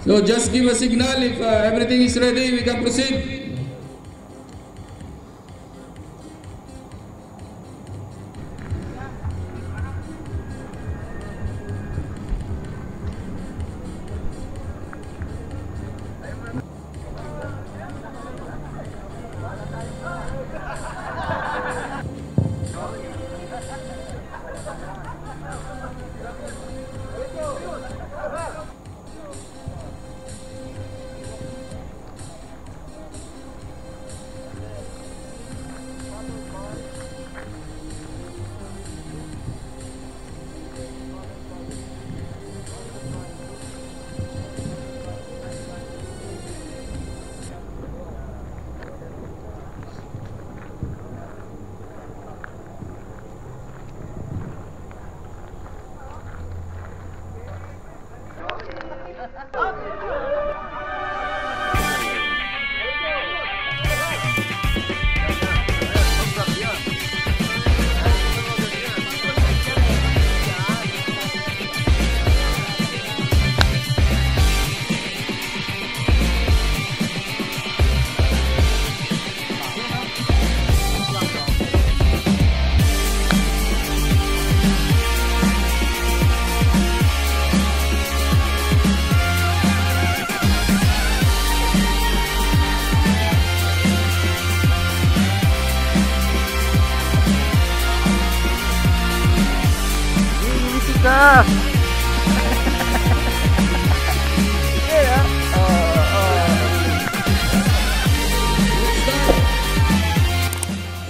So just give a signal if everything is ready, we can proceed.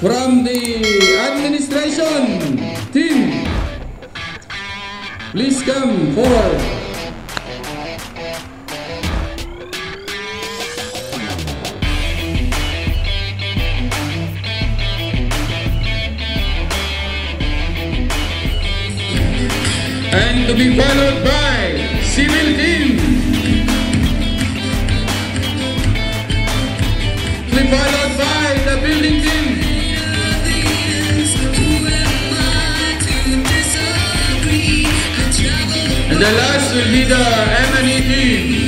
From the administration team, please come forward. And to be followed by civil team. To be followed by the building team. And the last will be the M&E team.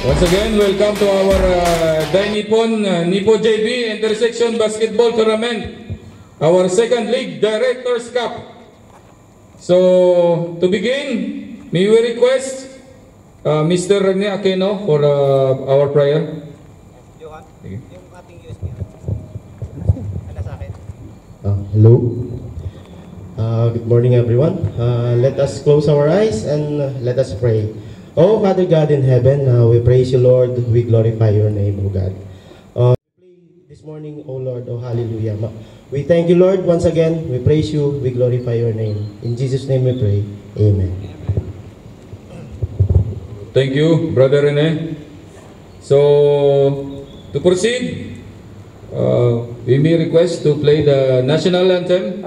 Once again, welcome to our Dai Nippon Nippo JB Intersection Basketball Tournament, our second league Directors Cup. So, to begin, may we request Mr. Rene Aquino for our prayer. Johan, yung ating USB. Ano sa akin? Hello. Good morning, everyone. Let us close our eyes and let us pray. Oh, Father God in heaven, we praise you, Lord. We glorify your name, oh God. This morning, oh Lord, oh hallelujah. We thank you, Lord, once again. We praise you. We glorify your name. In Jesus' name we pray. Amen. Thank you, Brother Rene. So, To proceed, we may request to play the national anthem.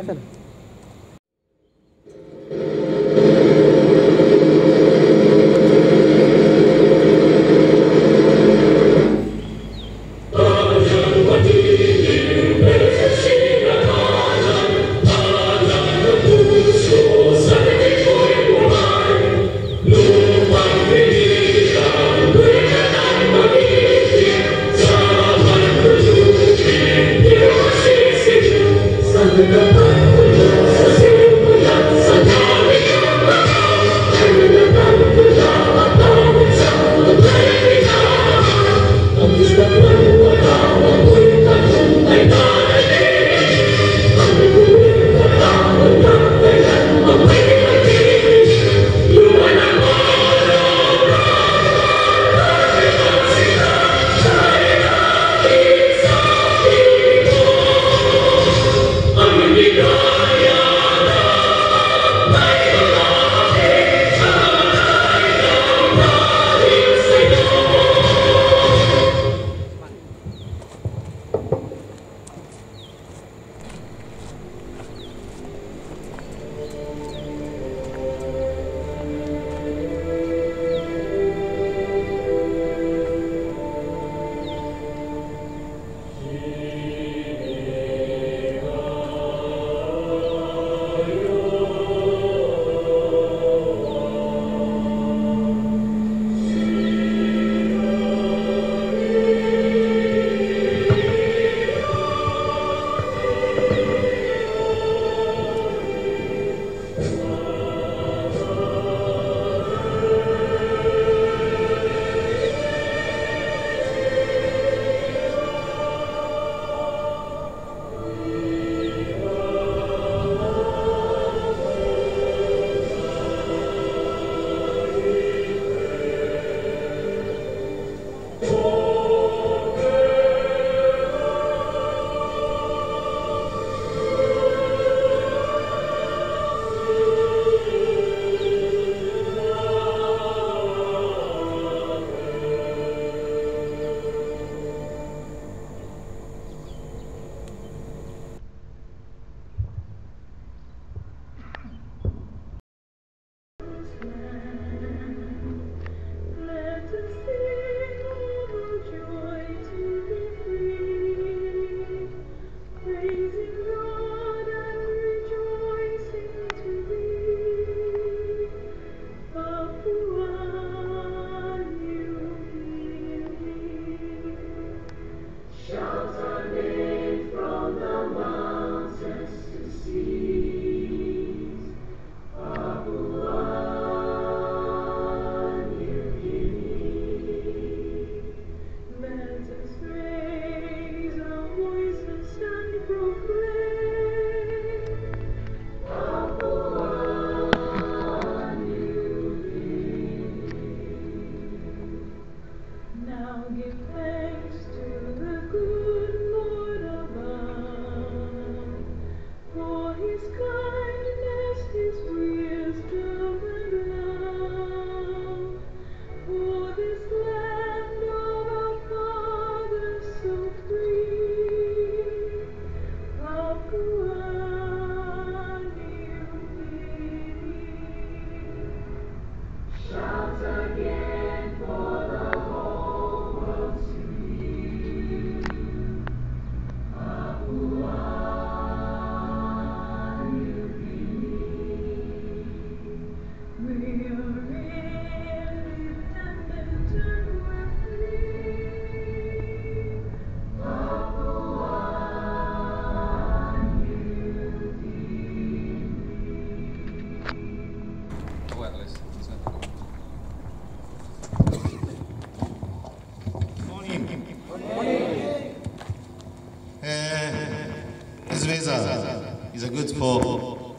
This weather is a good for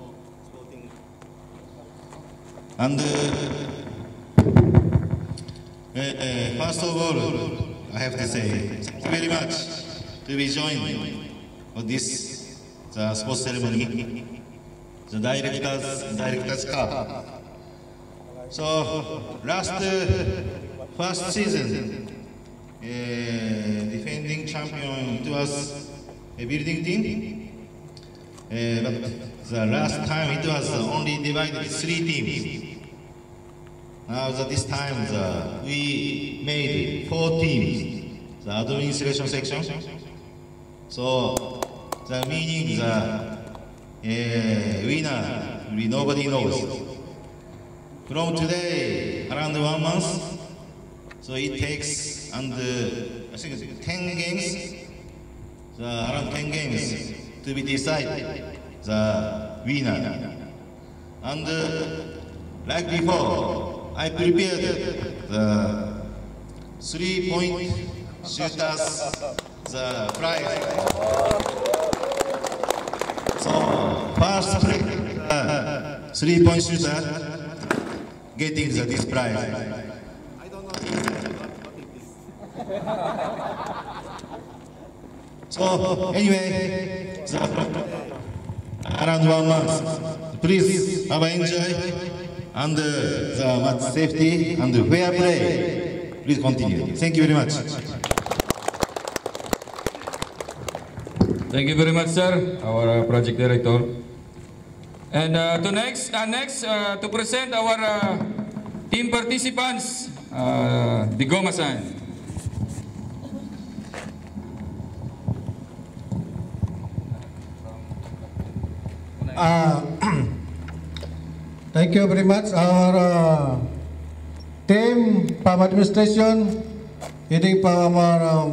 and first of all, I have to say thank you very much to be joining for this sports ceremony, the directors cup. So last first season, defending champion. It was a building team, but the last time it was only divided 3 teams. Now this time we made 4 teams, the administration section. So the meaning the winner nobody knows. From today around 1 month, so it takes I think 10 games, around 10 games to be decided the winner. And like before, I prepared the 3-point shooters the prize. So first 3-point shooter getting this prize. I don't know what it is. So anyway, around 1 month, please have enjoy and the match safety and fair play. Please continue. Thank you very much. Thank you very much, sir, our project director. And next to present our team participants, the Gomasan. Thank you very much. Our team from administration, heading from our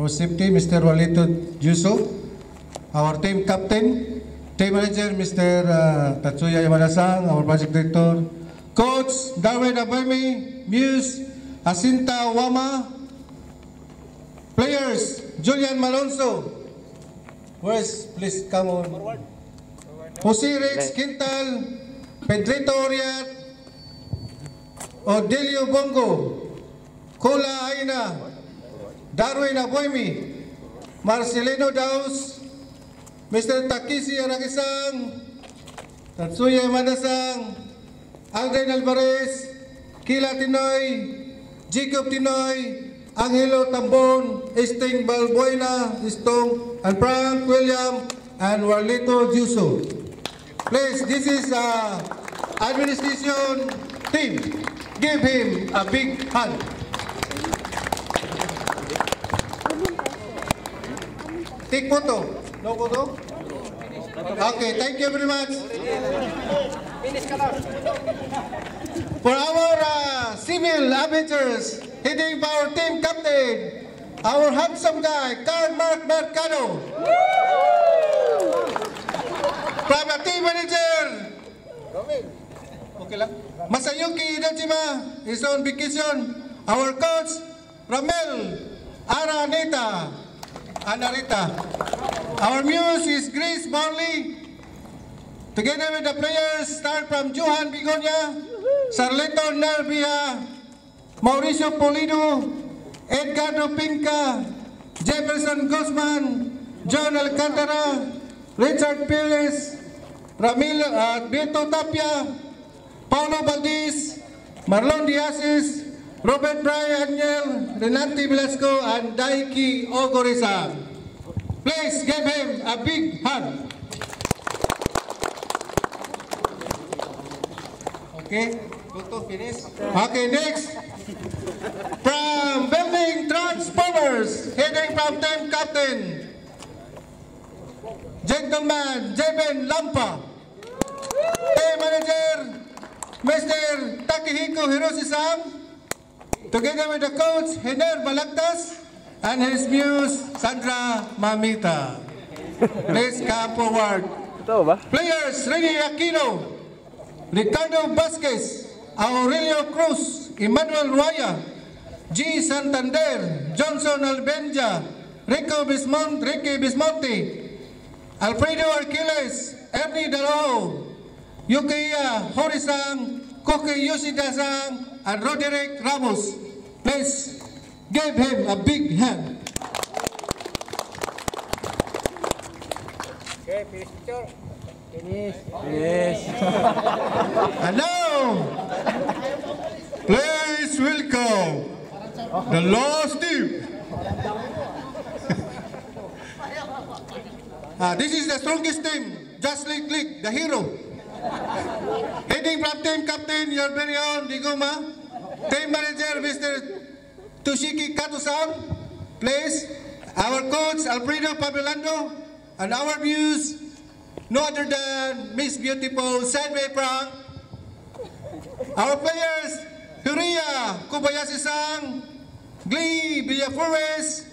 safety, Mr. Walito Juso. Our team captain, team manager, Mr. Tatsuya Yamada-san, our project director. Coach Darwin Abami, Muse Jacinta Wama. Players, Julian Malonzo. Where's, please come on. Forward. Jose Rex Quintal, Pedrito Oriat, Odelio Bongo, Kola Aina, Darwin Aboimi, Marcelino Daus, Mr. Takishi Araki-san, Tatsuya Yamada-san, Aldrin Alvarez, Kila Tinoy, Jacob Tinoy, Angelo Tambon, Esting Balbuena, Stong, and Frank William, and Warlito Juso. Please, this is administration team. Give him a big hand. Take photo. No photo? Okay, thank you very much. For our civil amateurs, heading by our team captain, our handsome guy, Carl Mark Mercado. From the team manager, okay lang. Masayuki Dajima is on vacation. Our coach, Ramel Araneta. Our muse is Grace Morley. Together with the players, start from Johan Bigonia, Sarleto Nervia, Mauricio Polido, Edgardo Pinca, Jefferson Guzman, John Alcantara, Richard Perez, Beto Tapia, Paulo Valdez, Marlon Diazes, Robert Brian Angel, Renati Velasco, and Daiki Ogorisa. Please give him a big hand. Okay, photo finish. Okay, next. From Building Transformers, heading from team captain, gentleman Jeben Lampa. Team manager, Mr. Takehiko Hiroshi-san. Together with the coach, Hener Balagtas, and his muse, Sandra Mamita. Please come forward. Players, Rene Aquino, Ricardo Vasquez, Aurelio Cruz, Emmanuel Roya, G. Santander, Johnson Albenja, Ricky Bismonte, Alfredo Arquiles, Ernie Dalaho, Yukiya Horisang, Koki Yoshida-san, and Roderick Ramos. Please give him a big hand. Okay, finish picture. And now, please welcome The lost team. This is the strongest team. Just like Click, the hero. Heading from team captain, your very own Digoma. Team manager, Mr. Toshiki Kato-san. Please, our coach, Alfredo Pabelando. And our muse, no other than Miss Beautiful Sideway Frank. Our players, Huria Kobayashi-san, Glee Villaflores,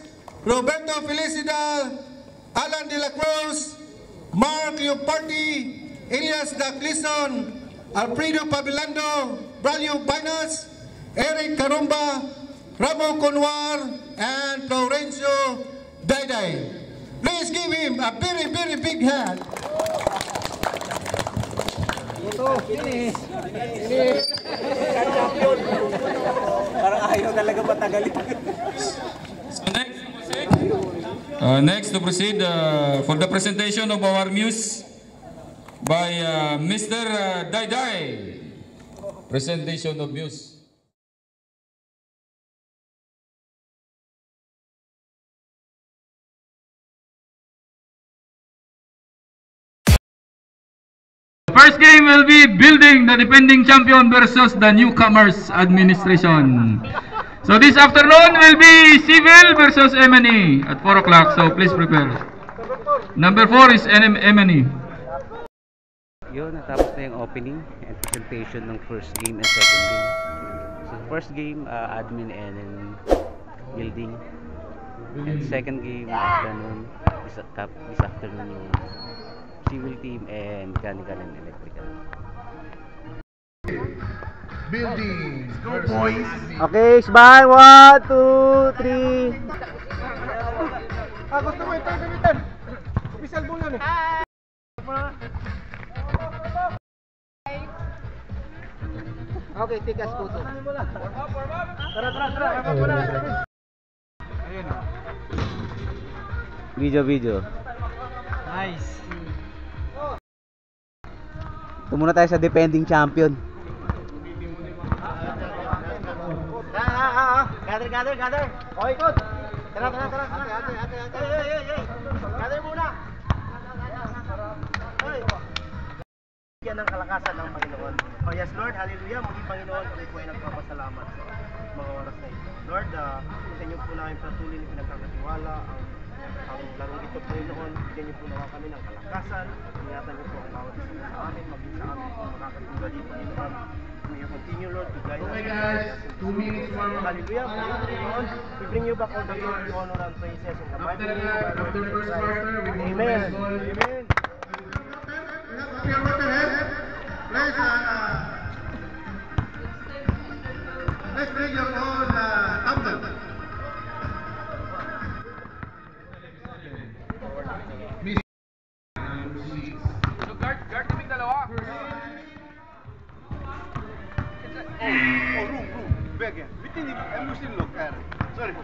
Roberto Felicidad, Alan De La Cruz, Mark Leopardi, Elias Daclison, Alfredo Pabelando, Braulio Binas, Eric Carumba, Ramo Conwar, and Florencio Dayday. Please give him a very, very big hand. Parang ayaw talaga matagalin. So next to proceed for the presentation of our muse by Mr. Dayday. Presentation of muse. First game will be building the defending champion versus the newcomers administration. So this afternoon will be Civil versus M&E at 4 o'clock. So please prepare. Number 4 is M&E. Yun, natapos na yung opening and presentation ng first game and second game. So first game, admin and building. And second game, afternoon, this afternoon yung civil team and mechanical and electrical. Building. Okay, smile. 1, 2, 3. Gusto mo ito, gamitan. Official muna ni. Okay, tikas puto. Tara. Video. Nice. Ito muna tayo sa defending champion. Gather. O, ikot. Tara. Gather muna. Yan ang kalakasan ng Panginoon. Oh yes, Lord, hallelujah. Muli Panginoon, kami po ay nagpapasalamat sa mga oras na ito. Lord, sa inyo po namin patuloy na pinagkakatiwala ang larong ito, Panginoon. Bigyan niyo po naman kami ng kalakasan. Ingatan niyo po ang bawat isa sa amin, maging sa amin kung makakatulad dito, Panginoon. May you continue, Lord, to guide us. Okay guys, 2 minutes more. Hallelujah, Panginoon. We bring you back all the glory, honor, and praises in the mighty name of our Lord Jesus Christ. Amen. Let's bring your own tumbler. Guard kaming dalawa. Room. Back here. Within the Muslim look. Sorry.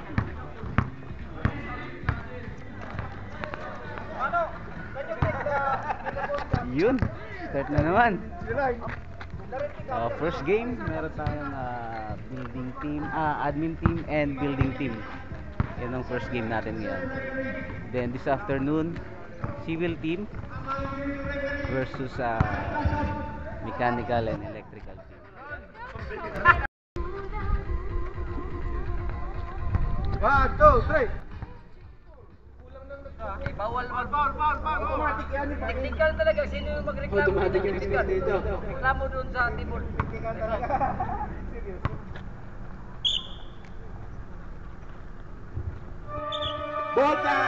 Yun, start na naman. First game, meron tayong building team, admin team and building team. Yan ang first game natin ngayon. Then this afternoon, civil team versus mechanical and electrical team. 1, 2, 3. Bawal. Automatic yan. Technical talaga. Sino yung magreklamo? Automatic yung dito. Reklamo doon sa table. Technical talaga. Bota!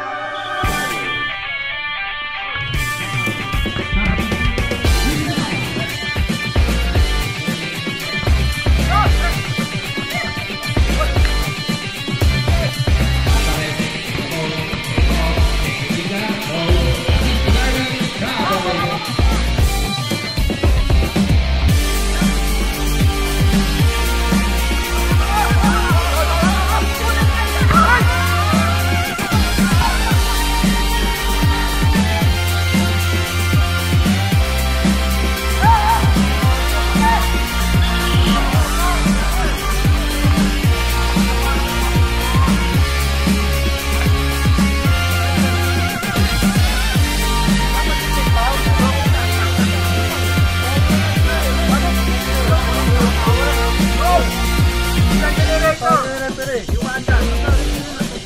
referee. Iwanda.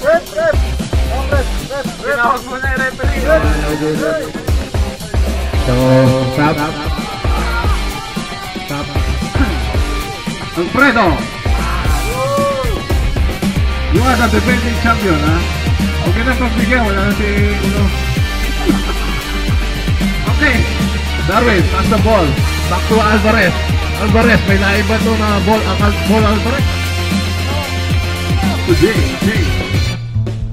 Ref. Oh, ref. Tinawag mo na yung referee. So, stop. Alfredo, you are the defending champion, ha? Okay na pagbigyan, wala na si Uno. Okay, Darwin, pass the ball. Back to Alvarez. Alvarez, may naiba to na ball. Ball Alvarez. To Jay.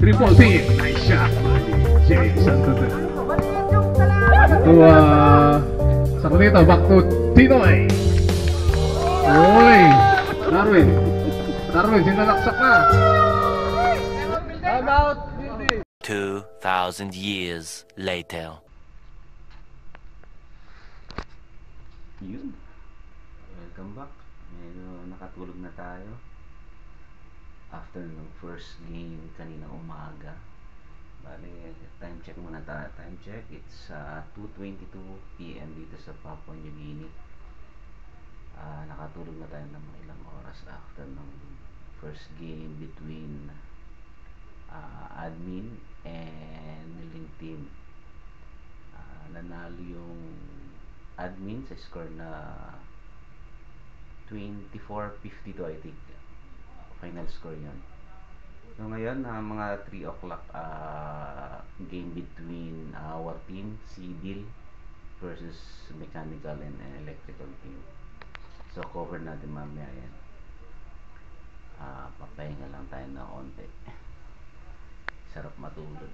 Triple team. Nice shot. Jay Santander. To, Sakunito, back to Tinoy. Uy, Darwin, sinalaksak na. Time out. 2,000 years later. Yun. Welcome back. Medyo nakatulog na tayo. After ng first game kaninang umaga. Bale, time check muna tayo. Time check. It's 2:22 PM dito sa Papua New Guinea. Nakatulog na tayo ng mga ilang oras after ng first game between admin and Milling team. Nanalo yung admin sa score na 24-52, I think. Final score yun. So ngayon, mga 3 o'clock game between our team, Civil versus Mechanical and Electrical team. So cover natin mamaya yan. Papahinga lang tayo na konti. Sarap matulog.